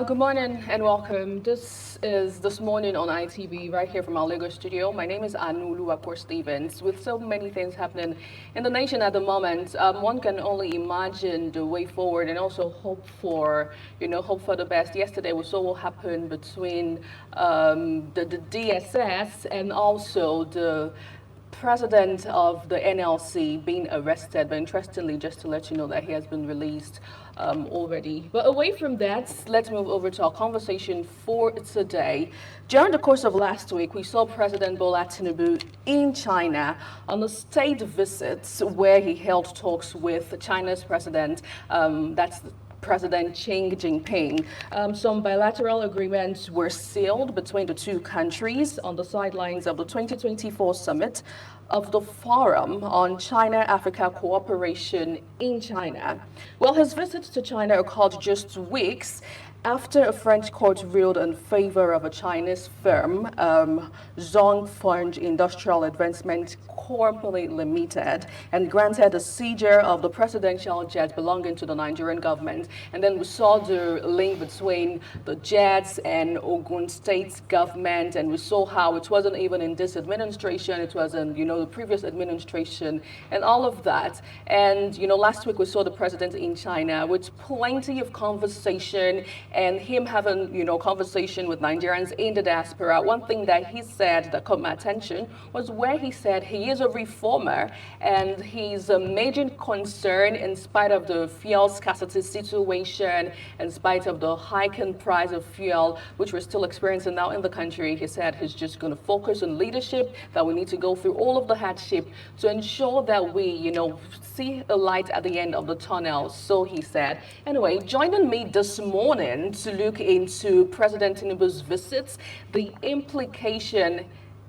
Good morning and welcome. This is This Morning on ITV, right here from our Lagos studio. My name is Anulu Stevens. With so many things happening in the nation at the moment, one can only imagine the way forward and also hope for the best. Yesterday, we saw what happened between the DSS and also the president of the NLC being arrested, but interestingly, just to let you know that he has been released already. But away from that, let's move over to our conversation for today. During the course of last week, we saw President Bola Tinubu in China on a state visit where he held talks with China's president. That's President Xi Jinping. Some bilateral agreements were sealed between the two countries on the sidelines of the 2024 summit of the Forum on China-Africa Cooperation in China. Well, his visit to China occurred just weeks after a French court ruled in favor of a Chinese firm, Zhongfeng Industrial Advancement Company Limited, and granted a seizure of the presidential jet belonging to the Nigerian government. And then we saw the link between the jets and Ogun State's government, and we saw how it wasn't even in this administration, it was in, the previous administration, and all of that. And, last week we saw the president in China with plenty of conversation and him having, conversation with Nigerians in the diaspora. One thing that he said that caught my attention was where he said he is a reformer and his major concern, in spite of the fuel scarcity situation, in spite of the hiking price of fuel, which we're still experiencing now in the country, he said he's just going to focus on leadership, that we need to go through all of the hardship to ensure that we, see a light at the end of the tunnel, so he said. Anyway, joining me this morning to look into President Tinubu's visits, the implication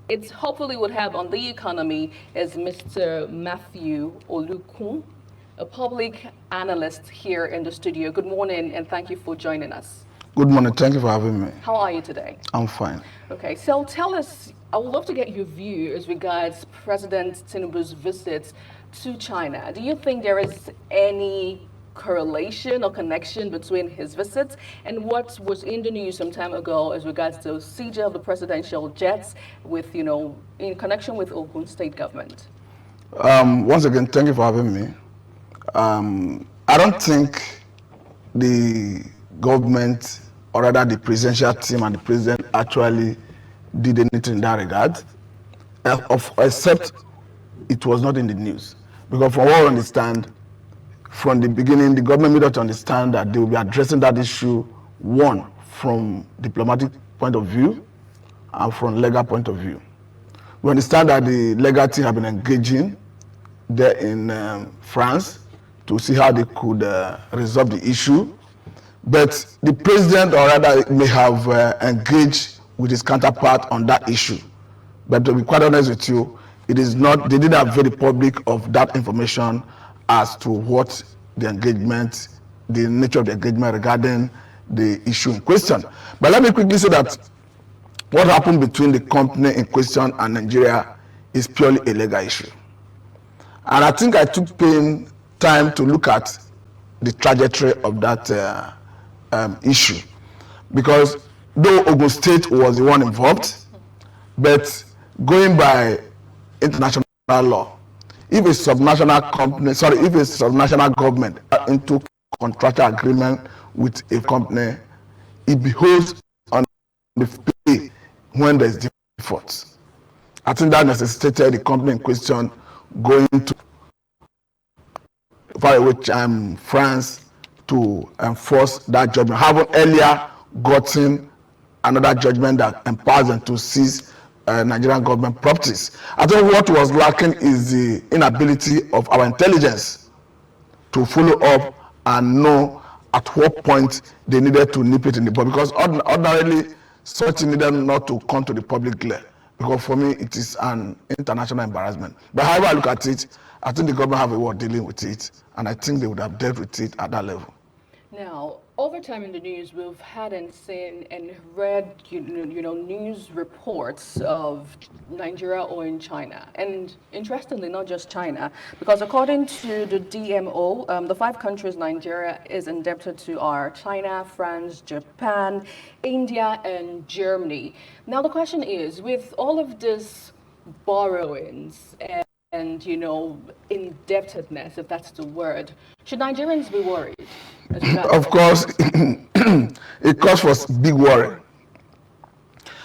it hopefully would have on the economy, is Mr. Matthew Olukun, a public analyst here in the studio. Good morning and thank you for joining us. Good morning, thank you for having me. How are you today? I'm fine. Okay, so tell us, I would love to get your view as regards President Tinubu's visits to China. Do you think there is any correlation or connection between his visits and what was in the news some time ago as regards to the seizure of the presidential jets with, in connection with Ogun State government? Once again, thank you for having me. I don't think the government, or rather the presidential team and the president, actually did anything in that regard, except it was not in the news. Because from what I understand, from the beginning, the government made us understand that they will be addressing that issue, one, from diplomatic point of view and from legal point of view. We understand that the legal team have been engaging there in France to see how they could resolve the issue. But the president, or rather, may have engaged with his counterpart on that issue. But to be quite honest with you, it is not, they didn't have very public of that information as to what the engagement, the nature of the engagement regarding the issue in question. But let me quickly say that what happened between the company in question and Nigeria is purely a legal issue. And I think I took time to look at the trajectory of that issue. Because though Ogun State was the one involved, but going by international law, if a subnational company, if a subnational government into contractual agreement with a company, it behoves on the pay when there is default. I think that necessitated the company in question going to far away France to enforce that judgment, having earlier gotten another judgment that empowers them to seize Nigerian government properties. I think what was lacking is the inability of our intelligence to follow up and know at what point they needed to nip it in the bud, because ordinarily such needed not to come to the public glare, because for me it is an international embarrassment. But however I look at it, I think the government have a way of dealing with it, and I think they would have dealt with it at that level. Now, over time in the news, we've had and seen and read, news reports of Nigeria or in China. And interestingly, not just China, because according to the DMO, the five countries Nigeria is indebted to are China, France, Japan, India, and Germany. Now, the question is, with all of this borrowings and indebtedness, if that's the word, should Nigerians be worried as regards Of to course, it calls for big worry.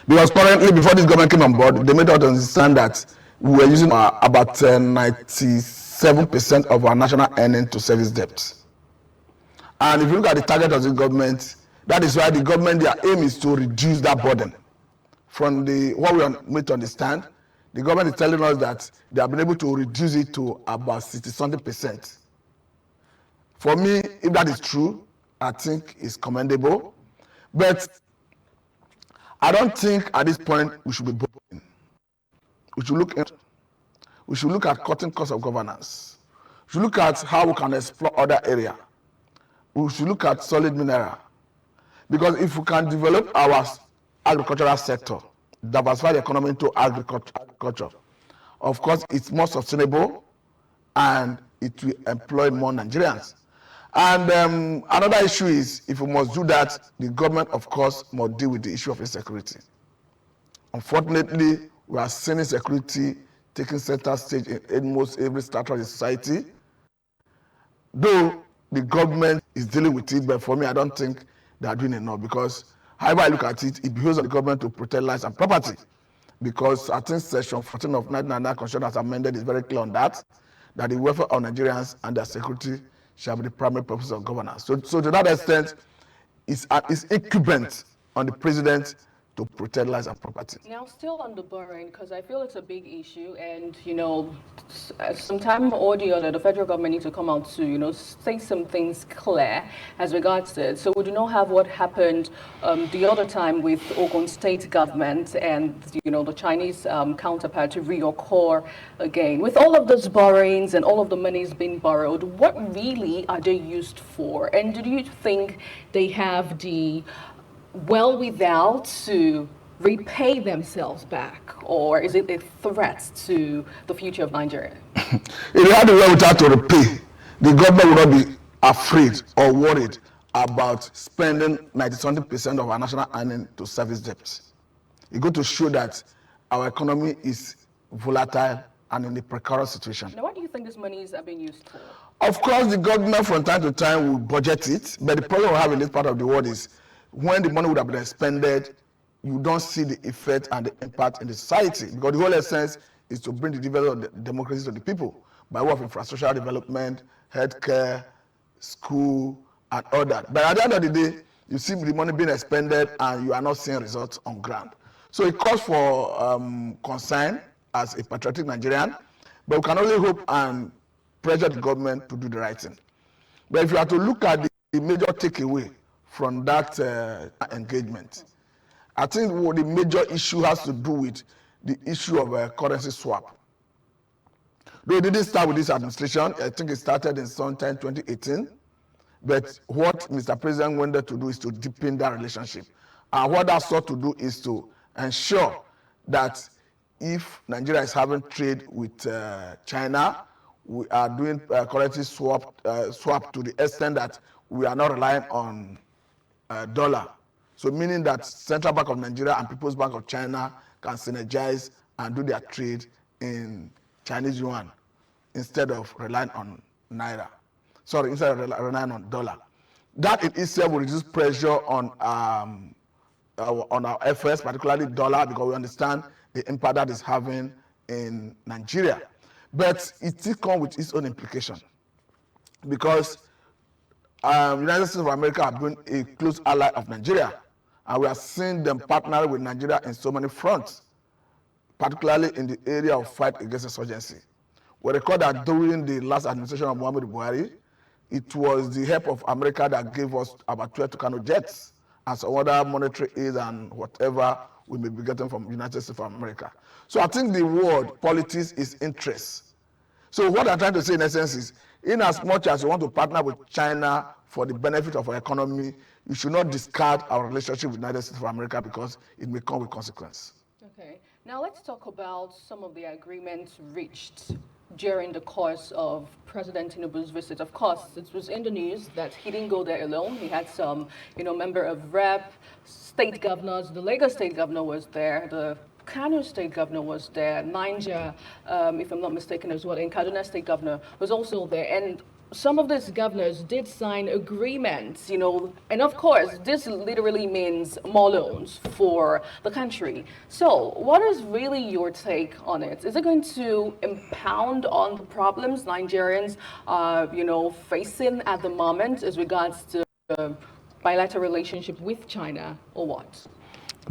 Because currently, before this government came on board, they made us understand that we were using about 97% of our national earnings to service debt. And if you look at the target of the government, that is why the government, their aim is to reduce that burden. From what we are made to understand, the government is telling us that they have been able to reduce it to about 60-something percent. For me, if that is true, I think it's commendable. But I don't think at this point we should be borrowing. We should look at cutting costs of governance. We should look at how we can explore other areas. We should look at solid mineral. Because if we can develop our agricultural sector, diversify the economy into agriculture, of course, it's more sustainable and it will employ more Nigerians. And another issue is, if we must do that, the government, of course, must deal with the issue of insecurity. Unfortunately, we are seeing insecurity taking center stage in almost every strata of the society. Though the government is dealing with it, but for me, I don't think they are doing enough, because however I look at it, it behoves on the government to protect lives and property. Because I think Section 14 of 1999 Constitution as amended is very clear on that the welfare of Nigerians and their security shall be the primary purpose of governance. So to that extent, it's incumbent on the president to protect lives and property. now still on the borrowing, because I feel it's a big issue, and sometime or the other, the federal government needs to come out to say some things clear as regards it. So we do not have what happened the other time with Ogun State government and the Chinese counterpart to reoccur again. With all of those borrowings and all of the monies being borrowed, what really are they used for? And do you think they have the without to repay themselves back, or is it a threat to the future of Nigeria? If they had the wherewithal to repay, the government would not be afraid or worried about spending 90-something% of our national earnings to service debt. It's going to show that our economy is volatile and in a precarious situation. Now, what do you think these monies are being used for? Of course, the government from time to time will budget it, but the problem we have in this part of the world is when the money would have been expended, you don't see the effect and the impact in the society, because the whole essence is to bring the development of the democracy to the people by way of infrastructural development, healthcare, school, and all that. But at the end of the day, you see the money being expended and you are not seeing results on ground. So it calls for concern as a patriotic Nigerian, but we can only hope and pressure the government to do the right thing. But if you are to look at the major takeaway from that engagement, I think what the major issue has to do with the issue of currency swap. Though it didn't start with this administration, I think it started in sometime 2018. But what Mr. President wanted to do is to deepen that relationship. And what that sought to do is to ensure that if Nigeria is having trade with China, we are doing currency swap to the extent that we are not relying on dollar. So meaning that Central Bank of Nigeria and People's Bank of China can synergize and do their trade in Chinese yuan instead of relying on naira. Sorry, instead of relying on dollar. That in itself will reduce pressure on our efforts, particularly dollar, because we understand the impact that is having in Nigeria. But it still comes with its own implication, because United States of America have been a close ally of Nigeria, and we are seeing them partner with Nigeria in so many fronts, particularly in the area of fight against insurgency. We record that during the last administration of Muhammadu Buhari, it was the help of America that gave us about 12 Tucano jets and some other monetary aid and whatever we may be getting from United States of America. So I think the word politics is interest. So what I'm trying to say in essence is, in as much as you want to partner with China for the benefit of our economy, you should not discard our relationship with the United States of America because it may come with consequence. Okay. Now let's talk about some of the agreements reached during the course of President Tinubu's visit. Of course, it was in the news that he didn't go there alone. He had some, member of rep, state governors. The Lagos state governor was there. The Kano state governor was there. Niger, if I'm not mistaken, as well. And Kaduna state governor was also there. And some of these governors did sign agreements, and of course, this literally means more loans for the country. So, what is really your take on it? Is it going to impound on the problems Nigerians are, facing at the moment as regards to the bilateral relationship with China, or what?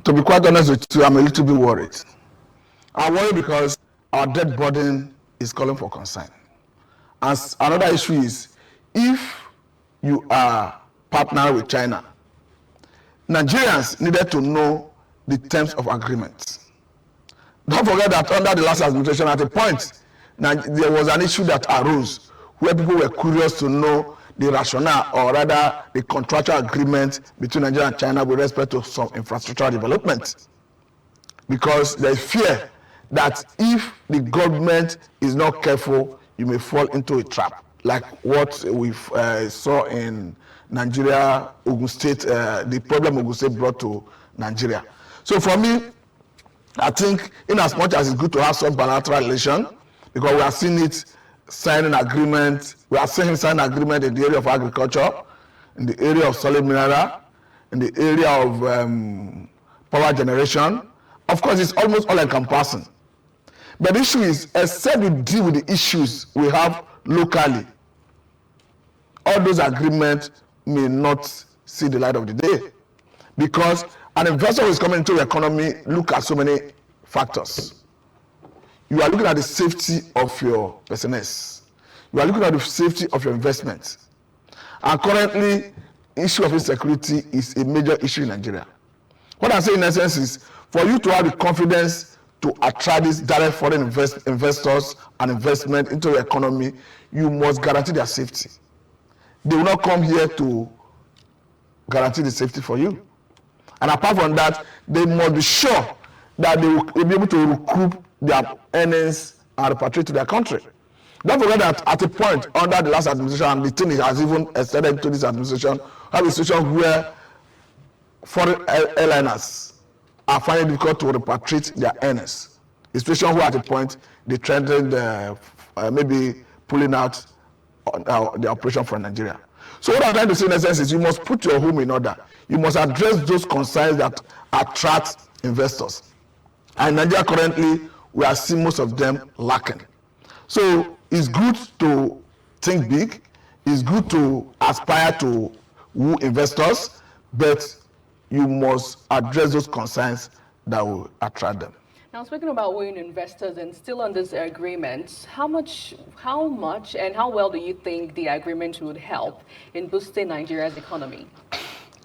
To be quite honest with you, I'm a little bit worried. I'm worried because our debt burden is calling for concern. And another issue is, if you are partner with China, Nigerians needed to know the terms of agreement. Don't forget that under the last administration, at a point, there was an issue that arose where people were curious to know the rationale, or rather the contractual agreement between Nigeria and China with respect to some infrastructural development. Because there's fear that if the government is not careful, you may fall into a trap, like what we saw in Nigeria, Ogun State, the problem Ogun State brought to Nigeria. So for me, I think in as much as it's good to have some bilateral relation, because we are seeing it signing agreement, we are seeing him sign agreement in the area of agriculture, in the area of solid mineral, in the area of power generation. Of course, it's almost all encompassing. But the issue is, except we deal with the issues we have locally, all those agreements may not see the light of the day. Because an investor who is coming into the economy look at so many factors. You are looking at the safety of your business. You are looking at the safety of your investment. And currently, issue of insecurity is a major issue in Nigeria. What I'm saying in essence is, for you to have the confidence to attract these direct foreign investors and investment into the economy, you must guarantee their safety. They will not come here to guarantee the safety for you. And apart from that, they must be sure that they will be able to recoup their earnings and repatriate to their country. Don't forget that at a point under the last administration, and the thing has even extended to this administration, have a situation where foreign airliners are finding it difficult to repatriate their earnings. A situation where at a point they threatened maybe pulling out the operation from Nigeria. So what I'm trying to say in essence is, you must put your home in order. You must address those concerns that attract investors. And in Nigeria currently, we are seeing most of them lacking. So it's good to think big. It's good to aspire to woo investors, but you must address those concerns that will attract them. Now, speaking about wooing investors and still on this agreement, how much and how well do you think the agreement would help in boosting Nigeria's economy?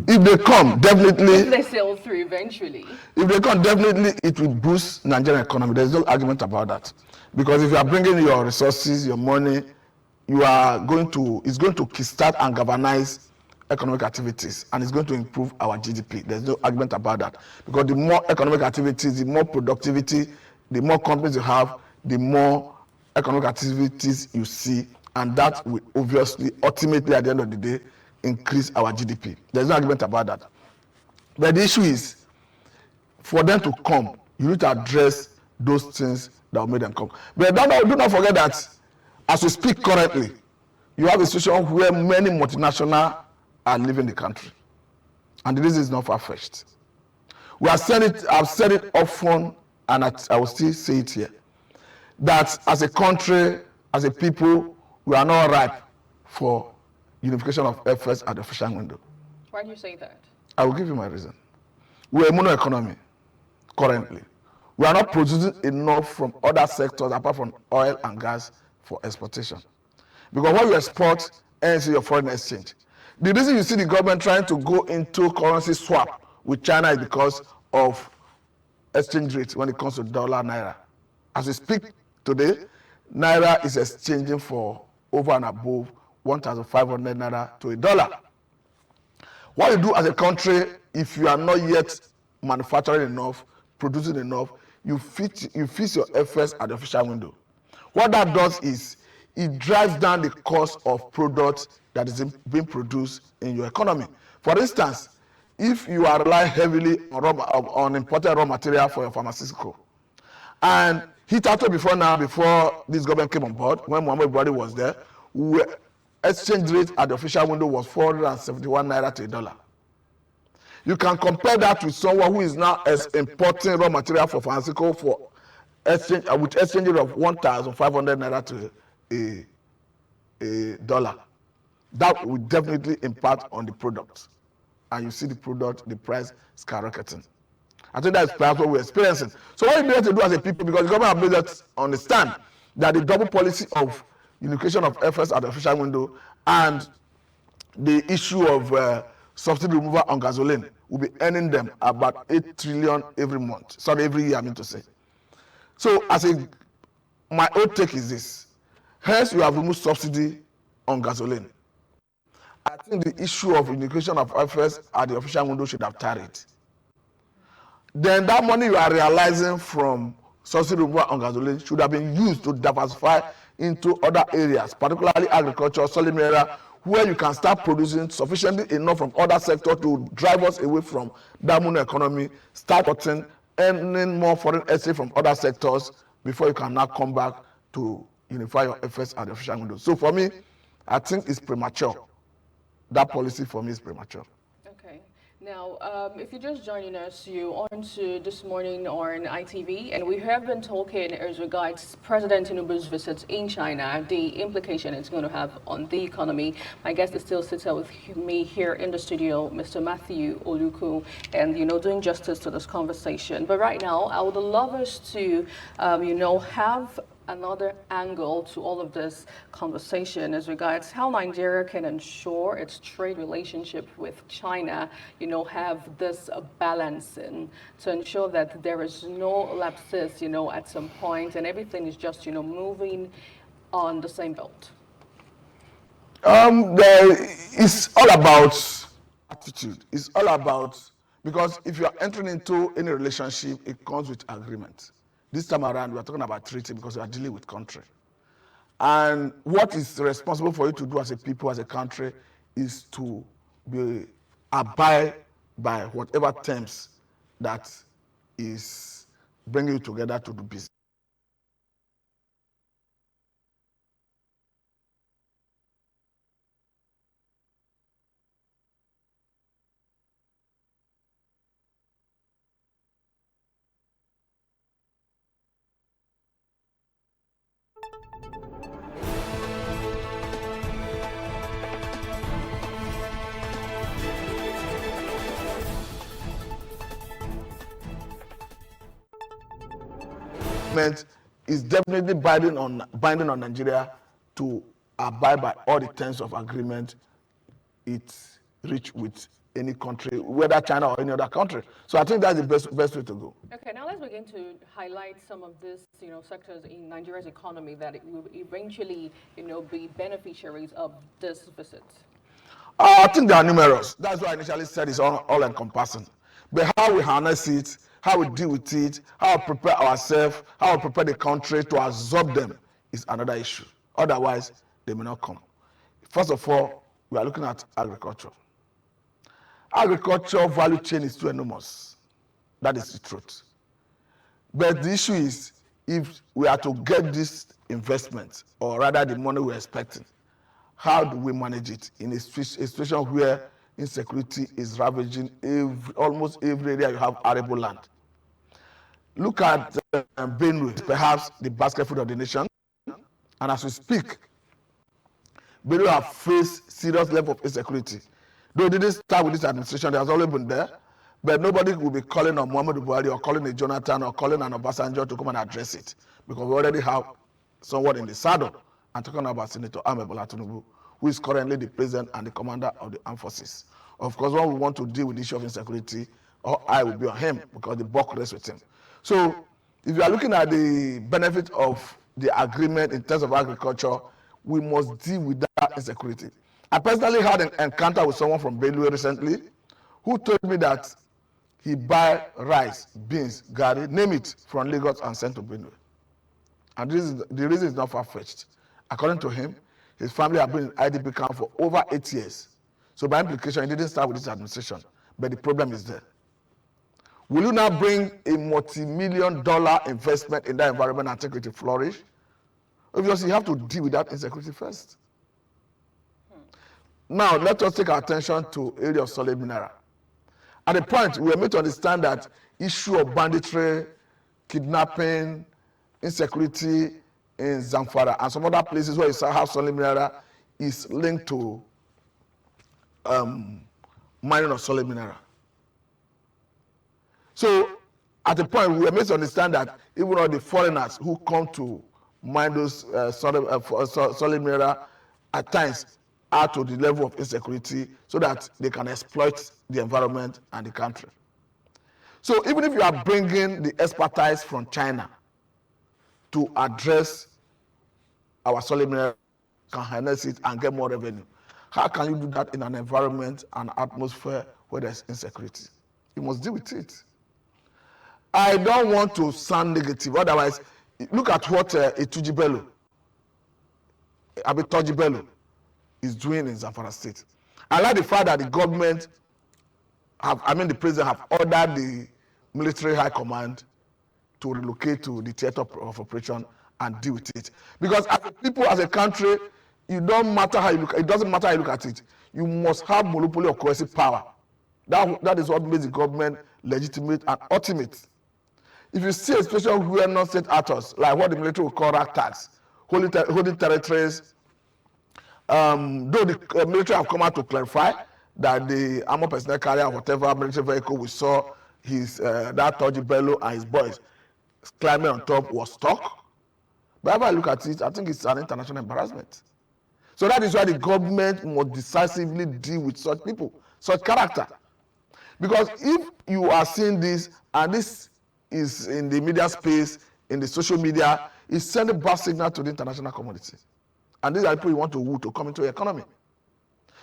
If they come, definitely. If they sail through eventually. If they come, definitely it will boost Nigerian economy. There's no argument about that. Because if you are bringing your resources, your money, it's going to kickstart and galvanize economic activities, and it's going to improve our GDP. There's no argument about that. Because the more economic activities, the more productivity, the more companies you have, the more economic activities you see, and that will obviously, ultimately, at the end of the day, increase our GDP. There's no argument about that. But the issue is, for them to come, you need to address those things that will make them come. But do not forget that, as we speak currently, you have a situation where many multinationals are leaving the country. And the reason is not far-fetched. I've said it often, and I will still say it here, that as a country, as a people, we are not ripe for unification of efforts at the fishing window. Why do you say that? I will give you my reason. We're a mono economy currently. We are not producing enough from other sectors apart from oil and gas for exportation. Because what you export ends in your foreign exchange. The reason you see the government trying to go into currency swap with China is because of exchange rate when it comes to dollar naira. As we speak today, naira is exchanging for over and above 1,500 naira to $1. What you do as a country, if you are not yet manufacturing enough, producing enough, you fix your efforts at the official window. What that does is it drives down the cost of products that is being produced in your economy. For instance, if you are relying heavily on imported raw material for your pharmaceutical, and hitherto before this government came on board, when Muhammad Buhari was there, exchange rate at the official window was 471 naira to $1. You can compare that with someone who is now importing raw material for pharmaceutical for exchange with exchange rate of 1,500 naira to $1. That will definitely impact on the product, and you see the price skyrocketing. I think that's perhaps what we're experiencing. So what we need to do as a people, because the government have made us understand that the double policy of unification of efforts at the official window and the issue of subsidy removal on gasoline will be earning them about 8 trillion every year, I mean to say. So my own take is this. Hence, you have removed subsidy on gasoline. I think the issue of unification of efforts at the official window should have tarried. Then that money you are realizing from subsidy removal on gasoline should have been used to diversify into other areas, particularly agriculture, solid area, where you can start producing sufficiently enough from other sectors to drive us away from that mono economy, start earning more foreign exchange from other sectors before you can now come back to unify your efforts at the official window. So for me, I think it's premature. That policy for me is premature. Okay. Now, if you're just joining us, you on to This Morning on ITV, and we have been talking as regards President TINUBU'S visit in China, the implication it's going to have on the economy. My guest is still sitting with me here in the studio, Mr. Matthew Oluku, and, doing justice to this conversation. But right now, I would love us to, have another angle to all of this conversation as regards how Nigeria can ensure its trade relationship with China, have this balancing to ensure that there is no lapses, at some point and everything is just, moving on the same boat. It's all about attitude. It's all about, because if you are entering into any relationship, it comes with agreement. This time around, we are talking about treaty because we are dealing with country. And what is responsible for you to do as a people, as a country, is to abide by whatever terms that is bringing you together to do business. Is definitely binding on Nigeria to abide by all the terms of agreement it reach with any country, whether China or any other country. So I think that's the best way to go. Okay, now let's begin to highlight some of these, sectors in Nigeria's economy that it will eventually, be beneficiaries of this visit. I think there are numerous. That's why I initially said it's all encompassing. But how we harness it, how we deal with it, how we prepare ourselves, how we prepare the country to absorb them is another issue. Otherwise, they may not come. First of all, we are looking at agriculture. Agriculture value chain is too enormous. That is the truth. But the issue is, if we are to get this investment, or rather the money we're expecting, how do we manage it in a situation where insecurity is ravaging almost every area you have arable land? Look at Benue, perhaps the basket food of the nation. And as we speak, Benue have faced serious level of insecurity. Though it didn't start with this administration, it has always been there. But nobody will be calling on Muhammad Buhari or calling a Jonathan or calling an Obasanjo to come and address it. Because we already have someone in the saddle. I'm talking about Senator Ahmed Bola Tinubu, who is currently the president and the commander of the armed forces. Of course, when we want to deal with the issue of insecurity, our eye will be on him because the buck rests with him. So, if you are looking at the benefit of the agreement in terms of agriculture, we must deal with that insecurity. I personally had an encounter with someone from Benue recently who told me that he buy rice, beans, garri, name it, from Lagos and sent to Benue. And the reason is not far-fetched. According to him, his family have been in IDP camp for over 8 years. So by implication, he didn't start with this administration, but the problem is there. Will you now bring a multi-million-dollar investment in that environment and take it to flourish? Obviously, you have to deal with that insecurity first. Now, let us take our attention to area of solid mineral. At the point, we are made to understand that issue of banditry, kidnapping, insecurity in Zamfara and some other places where you have solid mineral is linked to mining of solid mineral. So at the point, we are made to understand that even all the foreigners who come to mine those solid mineral at times are to the level of insecurity so that they can exploit the environment and the country. So even if you are bringing the expertise from China to address our solid mineral, can harness it and get more revenue, how can you do that in an environment and atmosphere where there's insecurity? You must deal with it. I don't want to sound negative, otherwise, look at what Ituji Bello, Abitoji Bello, is doing in Zamfara State. I like the fact that the government the president have ordered the military high command to relocate to the theater of operation and deal with it. Because as a people, as a country, it doesn't matter how you look at it. You must have monopoly of coercive power. That is what makes the government legitimate and ultimate. If you see, especially where non-state actors, like what the military will call ragtags, holding territories, though the military have come out to clarify that the armored personnel carrier, whatever military vehicle we saw, that Toji Bello and his boys climbing on top was stuck. But if I look at it, I think it's an international embarrassment. So that is why the government must decisively deal with such people, such character. Because if you are seeing this, and this is in the media space, in the social media, it's sending a bad signal to the international community. And these are people you want to woo to come into the economy.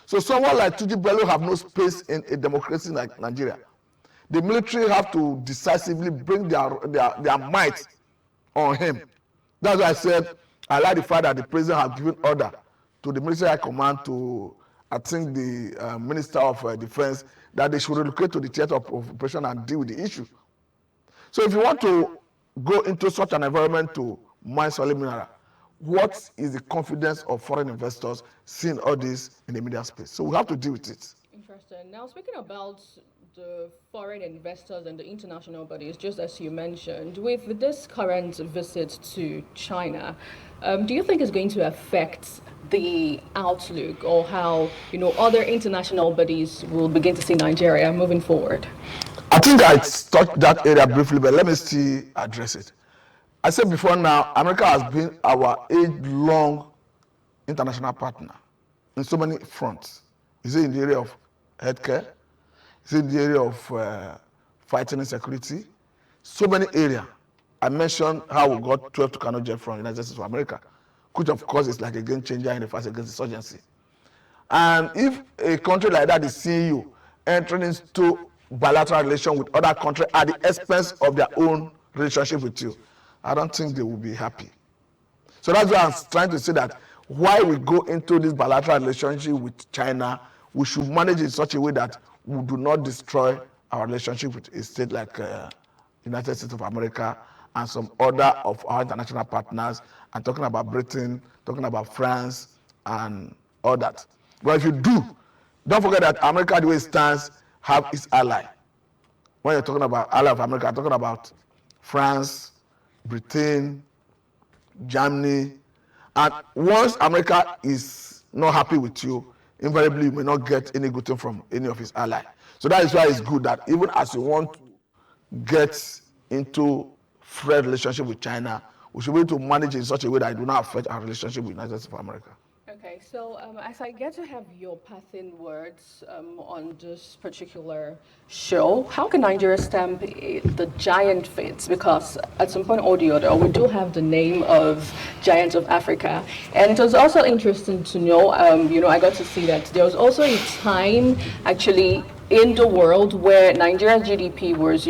So someone like Tuji Bello have no space in a democracy like Nigeria. The military have to decisively bring their might on him. That's why I said I like the fact that the president has given order to the military high command to, I think, the Minister of Defense, that they should relocate to the theater of operation and deal with the issue. So if you want to go into such an environment to mine solid mineral, what is the confidence of foreign investors seeing all this in the media space? So we have to deal with it. Interesting. Now, speaking about the foreign investors and the international bodies, just as you mentioned, with this current visit to China, do you think it's going to affect the outlook or how other international bodies will begin to see Nigeria moving forward? I think I touched that area briefly, but let me still address it. I said before now, America has been our age-long international partner in so many fronts. Is it in the area of healthcare? Is it in the area of fighting insecurity? So many areas. I mentioned how we got 12 Tucano jet from the United States of America, which of course is like a game changer in the fight against insurgency. And if a country like that is seeing you entering into bilateral relation with other countries at the expense of their own relationship with you, I don't think they will be happy. So that's why I'm trying to say that while we go into this bilateral relationship with China, we should manage it in such a way that we do not destroy our relationship with a state like United States of America and some other of our international partners. I'm talking about Britain, talking about France, and all that. But if you do, don't forget that America, the way it stands, have its ally. When you're talking about ally of America, I'm talking about France, Britain, Germany. And once America is not happy with you, invariably you may not get any good thing from any of his allies. So that is why it's good that even as you want to get into friend relationship with China, we should be able to manage it in such a way that it do not affect our relationship with the United States of America. Okay, so as I get to have your passing words on this particular show, how can Nigeria stamp the giant feats? Because at some point or the other, we do have the name of giants of Africa, and it was also interesting to know. I got to see that there was also a time actually in the world where Nigeria's GDP was,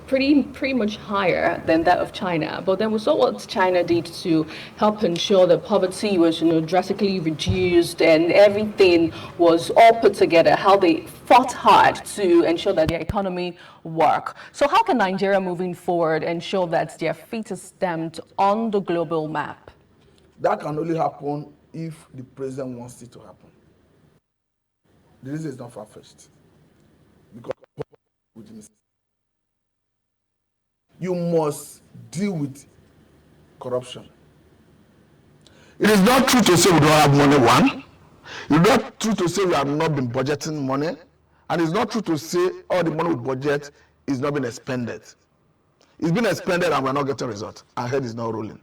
pretty much higher than that of China. But then we saw what China did to help ensure that poverty was, drastically reduced and everything was all put together, how they fought hard to ensure that their economy work. So how can Nigeria moving forward ensure that their feet is stamped on the global map? That can only happen if the president wants it to happen. The reason is not far-fetched. Because you must deal with corruption. It is not true to say we don't have money, one. It's not true to say we have not been budgeting money. And it's not true to say all the money we budget is not being expended. It's been expended and we're not getting results. Our head is not rolling.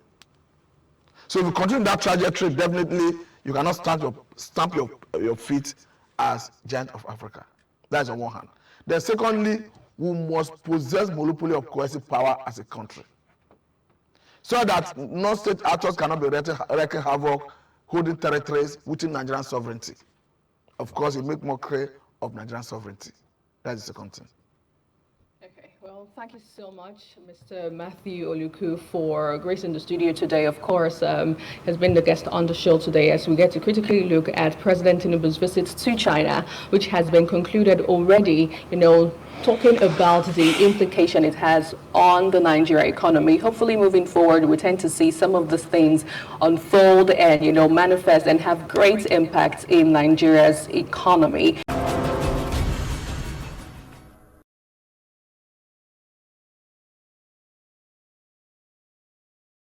So if you continue that trajectory, definitely you cannot stamp your feet as giant of Africa. That's on one hand. Then secondly, we must possess monopoly of coercive power as a country, so that non-state actors cannot be wreaking havoc, holding territories within Nigerian sovereignty. Of course, it makes mockery of Nigerian sovereignty. That's the second thing. Okay, well, thank you so much, Mr. Matthew Oluku, for gracing the studio today. Of course, has been the guest on the show today as we get to critically look at President TINUBU'S visit to China, which has been concluded already, talking about the implication it has on the Nigeria economy. Hopefully, moving forward, we tend to see some of these things unfold and, manifest and have great impact in Nigeria's economy.